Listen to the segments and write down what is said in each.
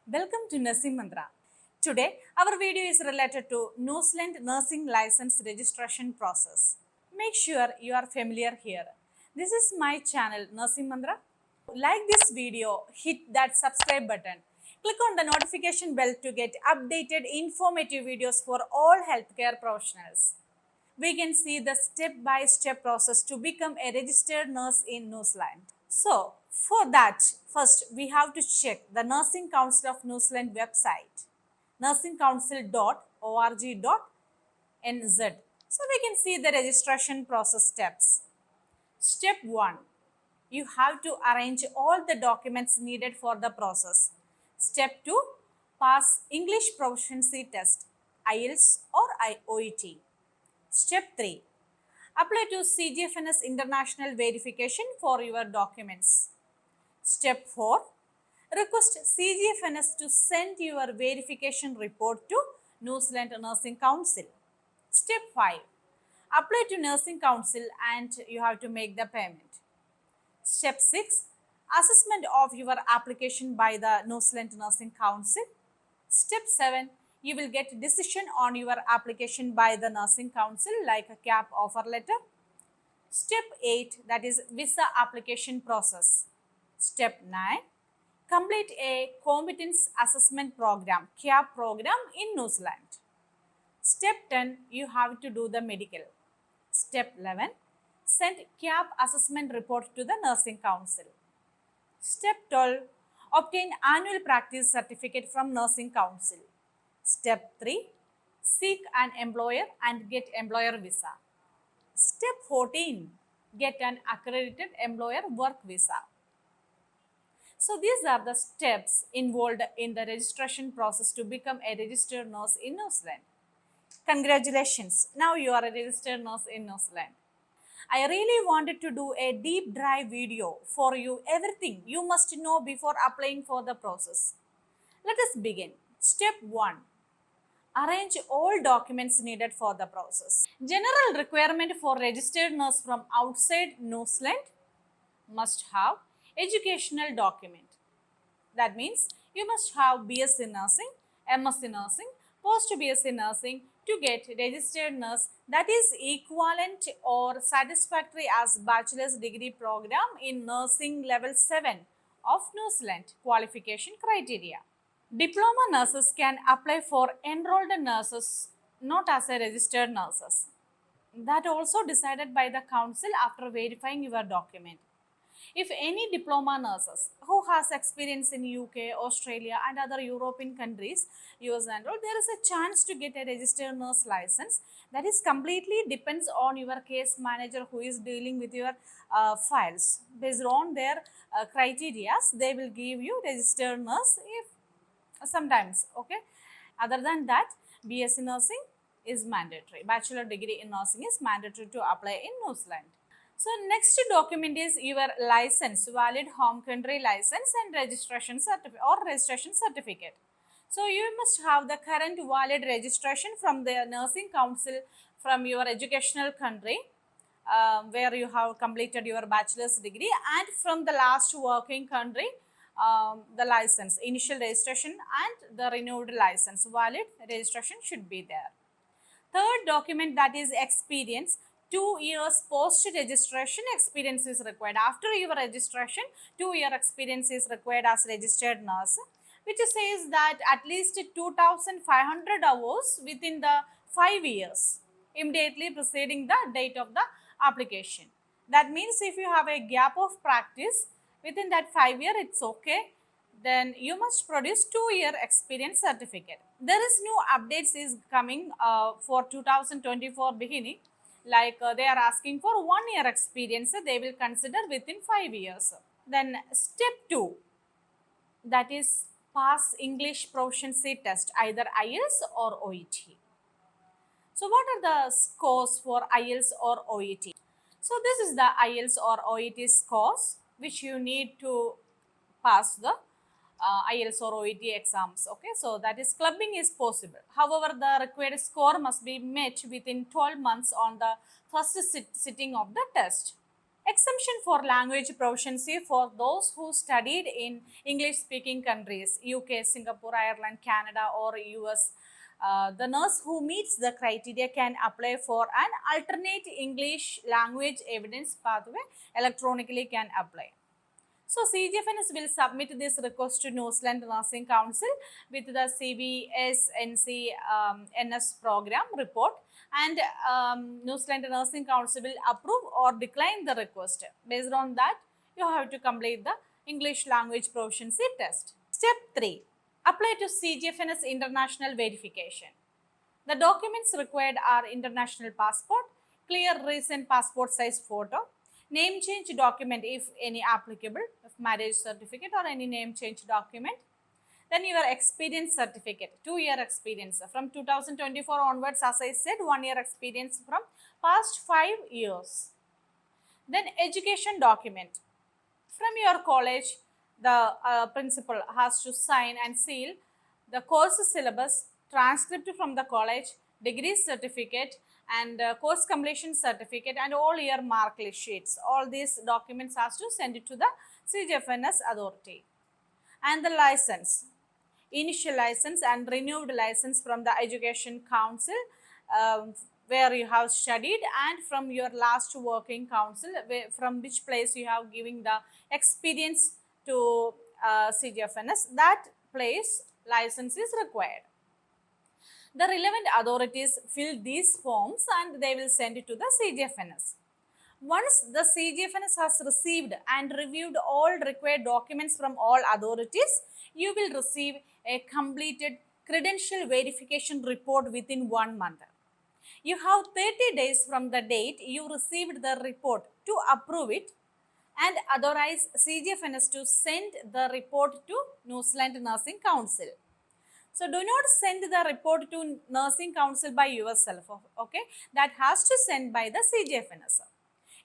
Welcome to Nursing Mantra. Today, our video is related to New Zealand nursing license registration process. Make sure you are familiar here. This is my channel Nursing Mantra. Like this video, hit that subscribe button. Click on the notification bell to get updated informative videos for all healthcare professionals. We can see the step-by-step process to become a registered nurse in New Zealand. So, for that, first we have to check the Nursing Council of New Zealand website, nursingcouncil.org.nz. So, we can see the registration process steps. Step 1. You have to arrange all the documents needed for the process. Step 2. Pass English proficiency test, IELTS or OET. Step 3. Apply to CGFNS international verification for your documents. Step 4. Request CGFNS to send your verification report to New Zealand Nursing Council. Step 5. Apply to Nursing Council and you have to make the payment. Step 6. Assessment of your application by the New Zealand Nursing Council. Step 7. You will get decision on your application by the Nursing Council like a CAP offer letter. Step 8, that is visa application process. Step 9. Complete a competence assessment program, CAP program in New Zealand. Step 10, you have to do the medical. Step 11, send CAP assessment report to the Nursing Council. Step 12, obtain annual practice certificate from Nursing Council. Step 3, seek an employer and get employer visa. Step 14, get an accredited employer work visa. So these are the steps involved in the registration process to become a registered nurse in New Zealand. Congratulations, now you are a registered nurse in New Zealand. I really wanted to do a deep dive video for you, everything you must know before applying for the process. Let us begin. Step 1. Arrange all documents needed for the process. General requirement for registered nurse from outside New Zealand must have educational document. That means you must have BSc Nursing, MSc Nursing, Post BSc Nursing to get registered nurse that is equivalent or satisfactory as bachelor's degree program in nursing level 7 of New Zealand qualification criteria. Diploma nurses can apply for enrolled nurses, not as a registered nurses. That also decided by the council after verifying your document. If any diploma nurses who has experience in UK, Australia and other European countries, US and all, there is a chance to get a registered nurse license. That is completely depends on your case manager who is dealing with your files. Based on their criteria, they will give you registered nurse if sometimes, okay. Other than that, BSc Nursing is mandatory. Bachelor degree in nursing is mandatory to apply in New Zealand. So next document is your license, valid home country license and registration certificate. So you must have the current valid registration from the Nursing Council from your educational country where you have completed your bachelor's degree, and from the last working country the license, initial registration and the renewed license, valid registration should be there. Third document, that is experience. 2 years post registration experience is required. After your registration, 2-year experience is required as registered nurse, which says that at least 2,500 hours within the 5 years immediately preceding the date of the application. That means if you have a gap of practice within that 5 year, it's okay. Then you must produce 2-year experience certificate. There is new updates is coming for 2024 beginning. Like they are asking for 1-year experience, they will consider within 5 years. Then step 2, that is pass English proficiency test, either IELTS or OET. So what are the scores for IELTS or OET? So this is the IELTS or OET scores which you need to pass the IELTS or OET exams. Okay, so that is clubbing is possible. However, the required score must be met within 12 months on the first sitting of the test. Exemption for language proficiency for those who studied in English speaking countries, UK, Singapore, Ireland, Canada, or US. The nurse who meets the criteria can apply for an alternate English language evidence pathway electronically can apply. So CGFNS will submit this request to New Zealand Nursing Council with the CBSNC NS program report, and New Zealand Nursing Council will approve or decline the request. Based on that, you have to complete the English language proficiency test. Step 3. Apply to CGFNS international verification. The documents required are international passport, clear recent passport size photo, name change document if any applicable, if marriage certificate or any name change document. Then your experience certificate, 2-year experience from 2024 onwards, as I said, 1-year experience from past 5 years. Then education document. From your college, the principal has to sign and seal the course syllabus, transcript from the college, degree certificate, and course completion certificate, and all your mark list sheets. All these documents has to send it to the CGFNS authority. And the license, initial license and renewed license from the Education Council, where you have studied, and from your last working council, from which place you have given the experience to CGFNS, that place license is required. The relevant authorities fill these forms and they will send it to the CGFNS. Once the CGFNS has received and reviewed all required documents from all authorities, you will receive a completed credential verification report within 1 month. You have 30 days from the date you received the report to approve it and authorize CGFNS to send the report to New Zealand Nursing Council. So do not send the report to Nursing Council by yourself, okay? That has to send by the CGFNS.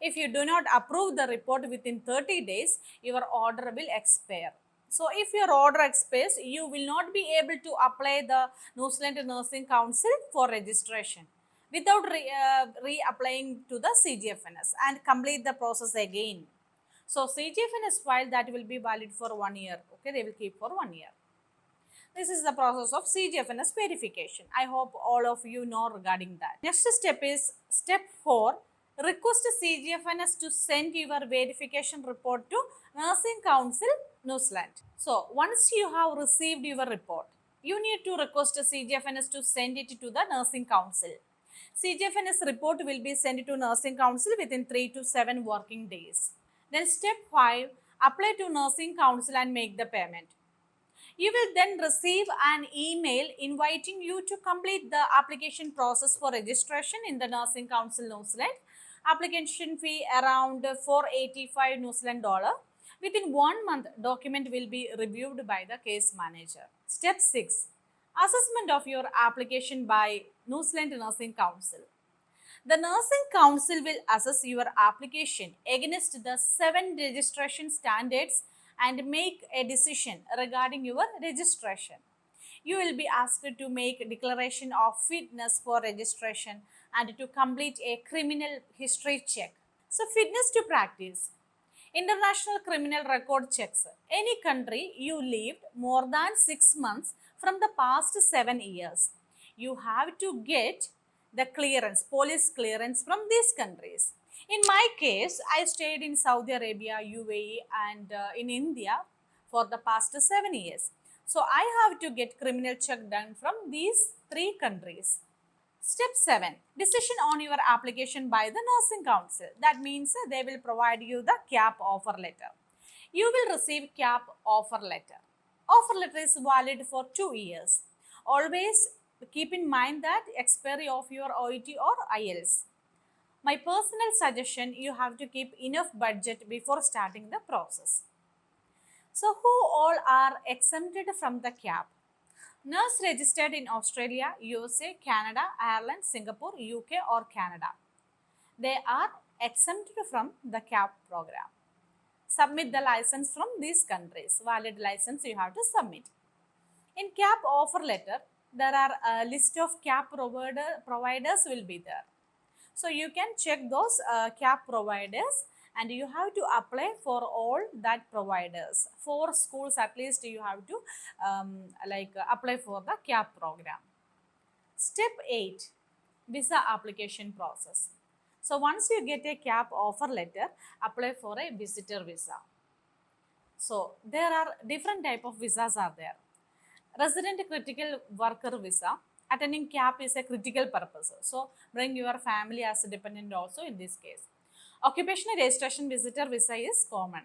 If you do not approve the report within 30 days, your order will expire. So if your order expires, you will not be able to apply the New Zealand Nursing Council for registration without reapplying to the CGFNS and complete the process again. So CGFNS file that will be valid for 1 year, okay? They will keep for 1 year. This is the process of CGFNS verification. I hope all of you know regarding that. Next step is step 4. Request CGFNS to send your verification report to Nursing Council, New Zealand. So once you have received your report, you need to request CGFNS to send it to the Nursing Council. CGFNS report will be sent to Nursing Council within 3 to 7 working days. Then step 5, apply to Nursing Council and make the payment. You will then receive an email inviting you to complete the application process for registration in the Nursing Council, New Zealand. Application fee around $485 New Zealand dollar. Within 1 month, document will be reviewed by the case manager. Step 6. Assessment of your application by New Zealand Nursing Council. The Nursing Council will assess your application against the 7 registration standards and make a decision regarding your registration. You will be asked to make a declaration of fitness for registration and to complete a criminal history check. So fitness to practice. International criminal record checks. Any country you lived more than 6 months from the past 7 years. You have to get the clearance, police clearance from these countries. In my case, I stayed in Saudi Arabia, UAE and in India for the past 7 years. So I have to get criminal check done from these 3 countries. Step 7. Decision on your application by the Nursing Council. That means they will provide you the CAP offer letter. You will receive CAP offer letter. Offer letter is valid for 2 years. Always keep in mind that expiry of your OET or IELTS. My personal suggestion, you have to keep enough budget before starting the process. So who all are exempted from the CAP? Nurse registered in Australia, USA, Canada, Ireland, Singapore, UK or Canada. They are exempted from the CAP program. Submit the license from these countries. Valid license you have to submit. In CAP offer letter, there are a list of CAP providers will be there. So you can check those CAP providers and you have to apply for all that providers. 4 schools at least you have to apply for the CAP program. Step 8, visa application process. So once you get a CAP offer letter, apply for a visitor visa. So there are different type of visas are there. Resident critical worker visa. Attending CAP is a critical purpose. So bring your family as a dependent also in this case. Occupational registration visitor visa is common.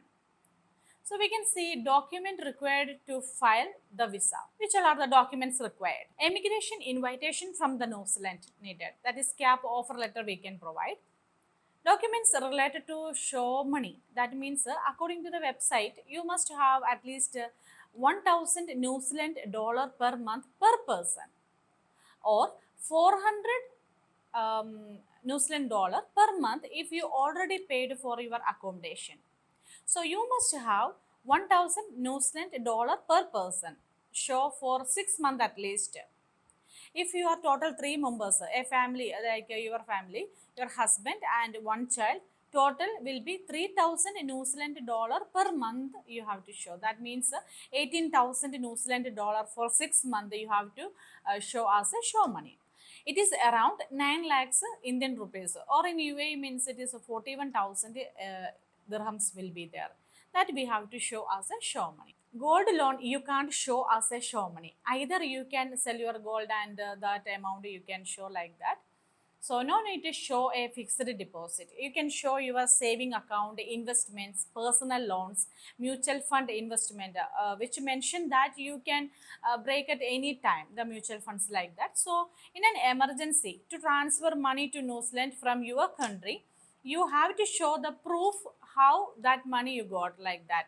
So we can see document required to file the visa. Which all are the documents required? Immigration invitation from the New Zealand needed. That is CAP offer letter we can provide. Documents related to show money. That means according to the website, you must have at least 1000 New Zealand dollar per month per person, or 400 New Zealand dollar per month if you already paid for your accommodation. So you must have 1000 New Zealand dollar per person, show for 6 months at least. If you are total 3 members, a family like your family, your husband and one child, total will be 3000 New Zealand dollar per month you have to show. That means 18,000 New Zealand dollar for 6 months you have to show as a show money. It is around 9 lakhs Indian rupees, or in UAE means it is 41,000 dirhams will be there, that we have to show as a show money. Gold loan you can't show as a show money. Either you can sell your gold and that amount you can show like that. So no need to show a fixed deposit. You can show your saving account, investments, personal loans, mutual fund investment, which mention that you can break at any time, the mutual funds like that. So in an emergency, to transfer money to New Zealand from your country, you have to show the proof how that money you got like that.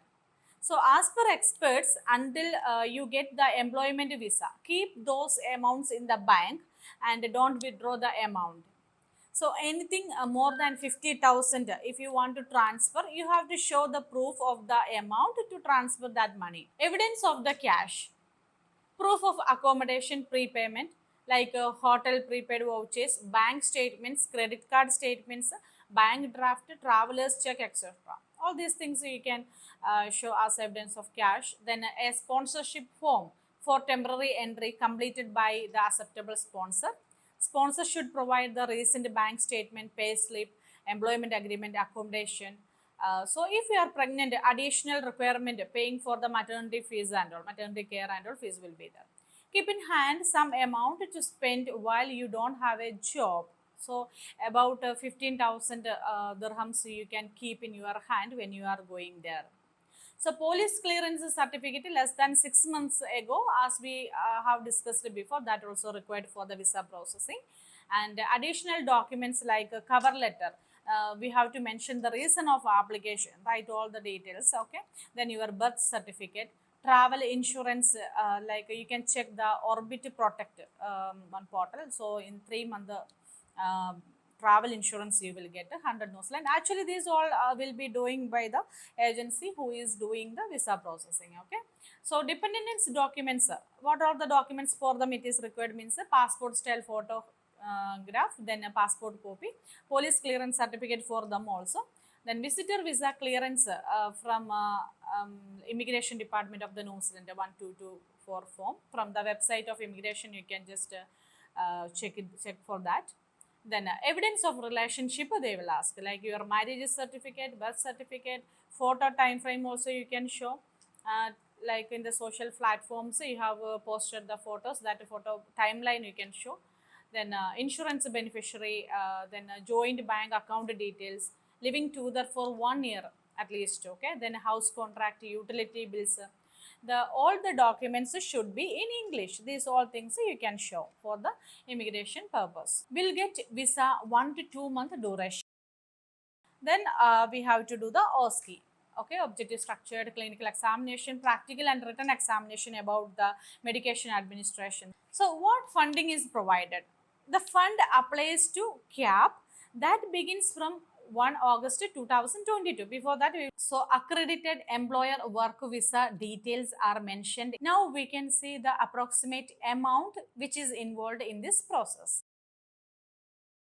So as per experts, until you get the employment visa, keep those amounts in the bank and don't withdraw the amount. So anything more than 50,000, if you want to transfer, you have to show the proof of the amount to transfer that money. Evidence of the cash, proof of accommodation prepayment, like hotel prepaid vouchers, bank statements, credit card statements, bank draft, traveler's check, etc. All these things you can show as evidence of cash. Then a sponsorship form for temporary entry completed by the acceptable sponsor. Sponsor should provide the recent bank statement, pay slip, employment agreement, accommodation. So if you are pregnant, additional requirement paying for the maternity fees and all, maternity care and all fees will be there. Keep in hand some amount to spend while you don't have a job. So about 15,000 dirhams you can keep in your hand when you are going there. So police clearance certificate less than 6 months ago, as we have discussed before, that also required for the visa processing. And additional documents like a cover letter. We have to mention the reason of application, write all the details, okay. Then your birth certificate, travel insurance, like you can check the Orbit Protect one portal. So in 3 months, travel insurance you will get 100 New Zealand. Actually these all will be doing by the agency who is doing the visa processing, okay. So dependence documents, what are the documents for them it is required means a passport style photo graph, then a passport copy, police clearance certificate for them also, then visitor visa clearance from immigration department of the New Zealand 1224 form from the website of immigration. You can just check for that. Then evidence of relationship they will ask, like your marriage certificate, birth certificate, photo time frame also you can show. Like in the social platforms you have posted the photos, that photo timeline you can show. Then insurance beneficiary, then joint bank account details, living together for 1 year at least, okay. Then house contract, utility bills, all the documents should be in English. These all things you can show for the immigration purpose. Will get visa 1 to 2 month duration. Then we have to do the OSCE, okay, objective structured clinical examination, practical and written examination about the medication administration. So what funding is provided? The fund applies to CAP that begins from 1 August 2022. Before that, so accredited employer work visa details are mentioned. Now we can see the approximate amount which is involved in this process.